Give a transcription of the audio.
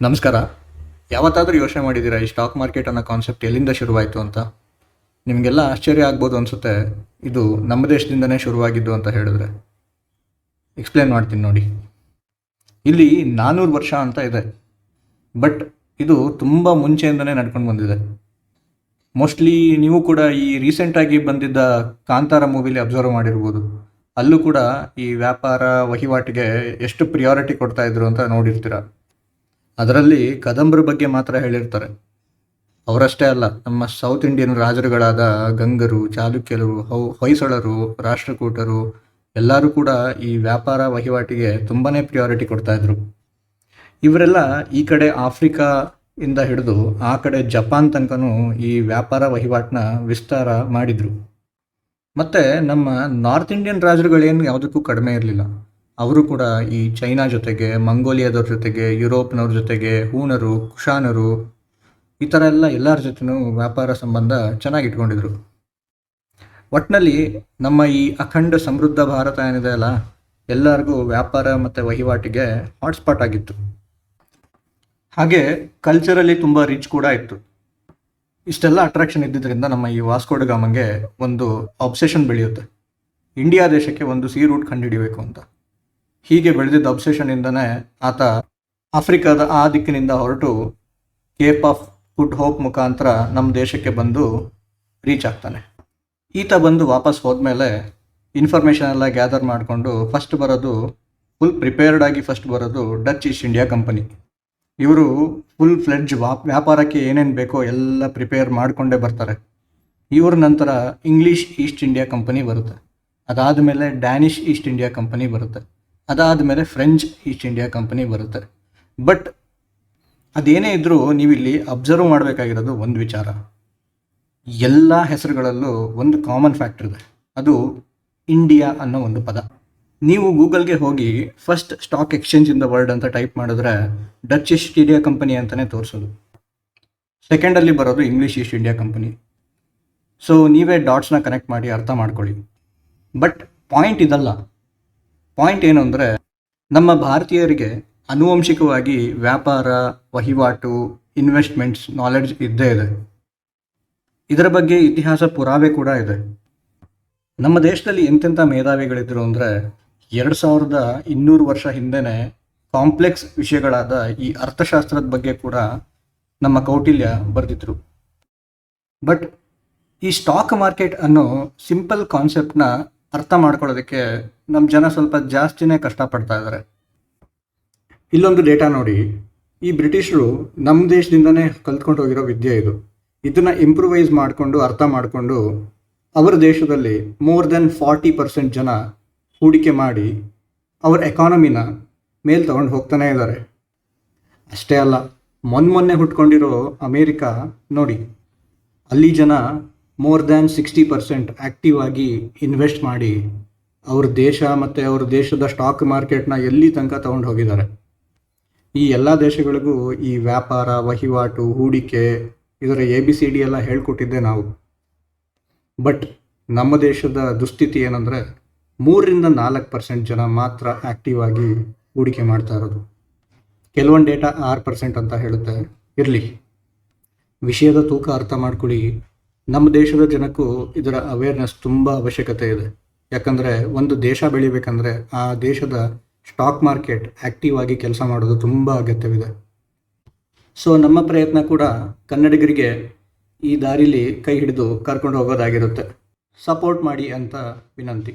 ನಮಸ್ಕಾರ. ಯಾವತ್ತಾದರೂ ಯೋಚನೆ ಮಾಡಿದ್ದೀರಾ ಈ ಸ್ಟಾಕ್ ಮಾರ್ಕೆಟ್ ಅನ್ನೋ ಕಾನ್ಸೆಪ್ಟ್ ಎಲ್ಲಿಂದ ಶುರುವಾಯಿತು ಅಂತ? ನಿಮಗೆಲ್ಲ ಆಶ್ಚರ್ಯ ಆಗ್ಬೋದು ಅನಿಸುತ್ತೆ. ಇದು ನಮ್ಮ ದೇಶದಿಂದನೇ ಶುರುವಾಗಿದ್ದು ಅಂತ ಹೇಳಿದ್ರೆ ಎಕ್ಸ್ಪ್ಲೇನ್ ಮಾಡ್ತೀನಿ ನೋಡಿ. ಇಲ್ಲಿ 400 ವರ್ಷ ಅಂತ ಇದೆ, ಬಟ್ ಇದು ತುಂಬ ಮುಂಚೆಯಿಂದನೇ ನಡ್ಕೊಂಡು ಬಂದಿದೆ. ಮೋಸ್ಟ್ಲಿ ನೀವು ಕೂಡ ಈ ರೀಸೆಂಟಾಗಿ ಬಂದಿದ್ದ ಕಾಂತಾರ ಮೂವಿಲಿ ಅಬ್ಸರ್ವ್ ಮಾಡಿರ್ಬೋದು. ಅಲ್ಲೂ ಕೂಡ ಈ ವ್ಯಾಪಾರ ವಹಿವಾಟಿಗೆ ಎಷ್ಟು ಪ್ರಿಯಾರಿಟಿ ಕೊಡ್ತಾ ಇದ್ರು ಅಂತ ನೋಡಿರ್ತೀರ. ಅದರಲ್ಲಿ ಕದಂಬರ ಬಗ್ಗೆ ಮಾತ್ರ ಹೇಳಿರ್ತಾರೆ. ಅವರಷ್ಟೇ ಅಲ್ಲ, ನಮ್ಮ ಸೌತ್ ಇಂಡಿಯನ್ ರಾಜರುಗಳಾದ ಗಂಗರು, ಚಾಲುಕ್ಯರು, ಹೊಯ್ಸಳರು, ರಾಷ್ಟ್ರಕೂಟರು ಎಲ್ಲರೂ ಕೂಡ ಈ ವ್ಯಾಪಾರ ವಹಿವಾಟಿಗೆ ತುಂಬಾ ಪ್ರಿಯಾರಿಟಿ ಕೊಡ್ತಾಯಿದ್ರು. ಇವರೆಲ್ಲ ಈ ಕಡೆ ಆಫ್ರಿಕಾ ಇಂದ ಹಿಡಿದು ಆ ಕಡೆ ಜಪಾನ್ ತನಕನೂ ಈ ವ್ಯಾಪಾರ ವಹಿವಾಟನ್ನ ವಿಸ್ತಾರ ಮಾಡಿದರು. ಮತ್ತು ನಮ್ಮ ನಾರ್ತ್ ಇಂಡಿಯನ್ ರಾಜರುಗಳೇನು ಯಾವುದಕ್ಕೂ ಕಡಿಮೆ ಇರಲಿಲ್ಲ. ಅವರು ಕೂಡ ಈ ಚೈನಾ ಜೊತೆಗೆ, ಮಂಗೋಲಿಯಾದವ್ರ ಜೊತೆಗೆ, ಯುರೋಪ್ನವ್ರ ಜೊತೆಗೆ, ಹೂಣರು, ಕುಶಾನರು, ಈ ಥರ ಎಲ್ಲರ ಜೊತೆನೂ ವ್ಯಾಪಾರ ಸಂಬಂಧ ಚೆನ್ನಾಗಿ ಇಟ್ಕೊಂಡಿದ್ರು. ಒಟ್ಟಿನಲ್ಲಿ ನಮ್ಮ ಈ ಅಖಂಡ ಸಮೃದ್ಧ ಭಾರತ ಏನಿದೆ ಅಲ್ಲ, ಎಲ್ಲರಿಗೂ ವ್ಯಾಪಾರ ಮತ್ತು ವಹಿವಾಟಿಗೆ ಹಾಟ್ಸ್ಪಾಟ್ ಆಗಿತ್ತು. ಹಾಗೆ ಕಲ್ಚರಲ್ಲಿ ತುಂಬ ರಿಚ್ ಕೂಡ ಇತ್ತು. ಇಷ್ಟೆಲ್ಲ ಅಟ್ರಾಕ್ಷನ್ ಇದ್ದಿದ್ದರಿಂದ ನಮ್ಮ ಈ ವಾಸ್ಕೋ ಡ ಗಾಮಂಗೆ ಒಂದು ಅಬ್ಸೆಷನ್ ಬೆಳೆಯುತ್ತೆ. ಇಂಡಿಯಾ ದೇಶಕ್ಕೆ ಒಂದು ಸೀ ರೂಟ್ ಕಂಡುಹಿಡಿಯಬೇಕು ಅಂತ. ಹೀಗೆ ಬೆಳೆದಿದ್ದ ಅಬ್ಸೆಷನಿಂದನೇ ಆತ ಆಫ್ರಿಕಾದ ಆ ದಿಕ್ಕಿನಿಂದ ಹೊರಟು ಕೇಪ್ ಆಫ್ ಗುಡ್ ಹೋಪ್ ಮುಖಾಂತರ ನಮ್ಮ ದೇಶಕ್ಕೆ ಬಂದು ರೀಚ್ ಆಗ್ತಾನೆ. ಈತ ಬಂದು ವಾಪಸ್ ಹೋದ್ಮೇಲೆ ಇನ್ಫಾರ್ಮೇಷನ್ ಎಲ್ಲ ಗ್ಯಾದರ್ ಮಾಡಿಕೊಂಡು ಫಸ್ಟ್ ಬರೋದು ಡಚ್ ಈಸ್ಟ್ ಇಂಡಿಯಾ ಕಂಪನಿ. ಇವರು ಫುಲ್ ಫ್ಲೆಡ್ಜ್ ವ್ಯಾಪಾರಕ್ಕೆ ಏನೇನು ಬೇಕೋ ಎಲ್ಲ ಪ್ರಿಪೇರ್ ಮಾಡಿಕೊಂಡೇ ಬರ್ತಾರೆ. ಇವ್ರ ನಂತರ ಇಂಗ್ಲೀಷ್ ಈಸ್ಟ್ ಇಂಡಿಯಾ ಕಂಪನಿ ಬರುತ್ತೆ. ಅದಾದಮೇಲೆ ಡ್ಯಾನಿಷ್ ಈಸ್ಟ್ ಇಂಡಿಯಾ ಕಂಪನಿ ಬರುತ್ತೆ. ಅದಾದಮೇಲೆ ಫ್ರೆಂಚ್ ಈಸ್ಟ್ ಇಂಡಿಯಾ ಕಂಪನಿ ಬರುತ್ತೆ. ಬಟ್ ಅದೇನೇ ಇದ್ದರೂ ನೀವಿಲ್ಲಿ ಅಬ್ಸರ್ವ್ ಮಾಡಬೇಕಾಗಿರೋದು ಒಂದು ವಿಚಾರ. ಎಲ್ಲ ಹೆಸರುಗಳಲ್ಲೂ ಒಂದು ಕಾಮನ್ ಫ್ಯಾಕ್ಟರ್ ಇದೆ, ಅದು ಇಂಡಿಯಾ ಅನ್ನೋ ಒಂದು ಪದ. ನೀವು ಗೂಗಲ್ಗೆ ಹೋಗಿ first stock exchange in the world ಅಂತ ಟೈಪ್ ಮಾಡಿದ್ರೆ ಡಚ್ ಈಸ್ಟ್ ಇಂಡಿಯಾ ಕಂಪನಿ ಅಂತಲೇ ತೋರಿಸೋದು. ಸೆಕೆಂಡಲ್ಲಿ ಬರೋದು English East India company. So ನೀವೇ ಡಾಟ್ಸ್ನ ಕನೆಕ್ಟ್ ಮಾಡಿ ಅರ್ಥ ಮಾಡ್ಕೊಳ್ಳಿ. ಬಟ್ ಪಾಯಿಂಟ್ ಇದಲ್ಲ. ಪಾಯಿಂಟ್ ಏನು ಅಂದರೆ, ನಮ್ಮ ಭಾರತೀಯರಿಗೆ ಆನುವಂಶಿಕವಾಗಿ ವ್ಯಾಪಾರ, ವಹಿವಾಟು, ಇನ್ವೆಸ್ಟ್ಮೆಂಟ್ಸ್ ನಾಲೆಡ್ಜ್ ಇದ್ದೇ ಇದೆ. ಇದರ ಬಗ್ಗೆ ಇತಿಹಾಸ ಪುರಾವೆ ಕೂಡ ಇದೆ. ನಮ್ಮ ದೇಶದಲ್ಲಿ ಎಂತೆಂಥ ಮೇಧಾವಿಗಳಿದ್ರು ಅಂದರೆ 2200 ವರ್ಷ ಹಿಂದೆನೇ ಕಾಂಪ್ಲೆಕ್ಸ್ ವಿಷಯಗಳಾದ ಈ ಅರ್ಥಶಾಸ್ತ್ರದ ಬಗ್ಗೆ ಕೂಡ ನಮ್ಮ ಕೌಟಿಲ್ಯ ಬರೆದಿದ್ರು. ಬಟ್ ಈ ಸ್ಟಾಕ್ ಮಾರ್ಕೆಟ್ ಅನ್ನೋ ಸಿಂಪಲ್ ಕಾನ್ಸೆಪ್ಟ್ನ ಅರ್ಥ ಮಾಡ್ಕೊಳ್ಳೋದಕ್ಕೆ ನಮ್ಮ ಜನ ಸ್ವಲ್ಪ ಜಾಸ್ತಿನೇ ಕಷ್ಟಪಡ್ತಾ ಇದ್ದಾರೆ. ಇಲ್ಲೊಂದು ಡೇಟಾ ನೋಡಿ. ಈ ಬ್ರಿಟಿಷರು ನಮ್ಮ ದೇಶದಿಂದನೇ ಕಲ್ತ್ಕೊಂಡು ಹೋಗಿರೋ ವಿದ್ಯೆ ಇದು. ಇದನ್ನು ಇಂಪ್ರೂವೈಸ್ ಮಾಡಿಕೊಂಡು ಅರ್ಥ ಮಾಡಿಕೊಂಡು ಅವರ ದೇಶದಲ್ಲಿ ಮೋರ್ ದೆನ್ 40% ಜನ ಹೂಡಿಕೆ ಮಾಡಿ ಅವ್ರ ಎಕಾನಮಿನ ಮೇಲೆ ತಗೊಂಡು ಹೋಗ್ತಾನೇ ಇದ್ದಾರೆ. ಅಷ್ಟೇ ಅಲ್ಲ, ಮೊನ್ನೆ ಹುಟ್ಕೊಂಡಿರೋ ಅಮೇರಿಕಾ ನೋಡಿ, ಅಲ್ಲಿ ಜನ ಮೋರ್ ದ್ಯಾನ್ 60% ಆ್ಯಕ್ಟಿವ್ ಆಗಿ ಇನ್ವೆಸ್ಟ್ ಮಾಡಿ ಅವ್ರ ದೇಶ ಮತ್ತು ಅವ್ರ ದೇಶದ ಸ್ಟಾಕ್ ಮಾರ್ಕೆಟ್ನ ಎಲ್ಲಿ ತನಕ ತಗೊಂಡು ಹೋಗಿದ್ದಾರೆ. ಈ ಎಲ್ಲ ದೇಶಗಳಿಗೂ ಈ ವ್ಯಾಪಾರ, ವಹಿವಾಟು, ಹೂಡಿಕೆ ಇದರ ABCD ಎಲ್ಲ ಹೇಳ್ಕೊಟ್ಟಿದ್ದೆ ನಾವು. ಬಟ್ ನಮ್ಮ ದೇಶದ ದುಸ್ಥಿತಿ ಏನಂದರೆ 3-4% ಜನ ಮಾತ್ರ ಆ್ಯಕ್ಟಿವ್ ಆಗಿ ಹೂಡಿಕೆ ಮಾಡ್ತಾ ಇರೋದು. ಕೆಲವೊಂದು ಡೇಟಾ 6% ಅಂತ ಹೇಳುತ್ತೆ. ಇರಲಿ, ವಿಷಯದ ತೂಕ ಅರ್ಥ ಮಾಡ್ಕೊಳ್ಳಿ. ನಮ್ಮ ದೇಶದ ಜನಕ್ಕೂ ಇದರ ಅವೇರ್ನೆಸ್ ತುಂಬ ಅವಶ್ಯಕತೆ ಇದೆ. ಯಾಕಂದರೆ ಒಂದು ದೇಶ ಬೆಳಿಬೇಕಂದ್ರೆ ಆ ದೇಶದ ಸ್ಟಾಕ್ ಮಾರ್ಕೆಟ್ ಆ್ಯಕ್ಟಿವ್ ಆಗಿ ಕೆಲಸ ಮಾಡೋದು ತುಂಬ ಅಗತ್ಯವಿದೆ. ಸೊ ನಮ್ಮ ಪ್ರಯತ್ನ ಕೂಡ ಕನ್ನಡಿಗರಿಗೆ ಈ ದಾರಿಲಿ ಕೈ ಹಿಡಿದು ಕರ್ಕೊಂಡು ಹೋಗೋದಾಗಿರುತ್ತೆ. ಸಪೋರ್ಟ್ ಮಾಡಿ ಅಂತ ವಿನಂತಿ.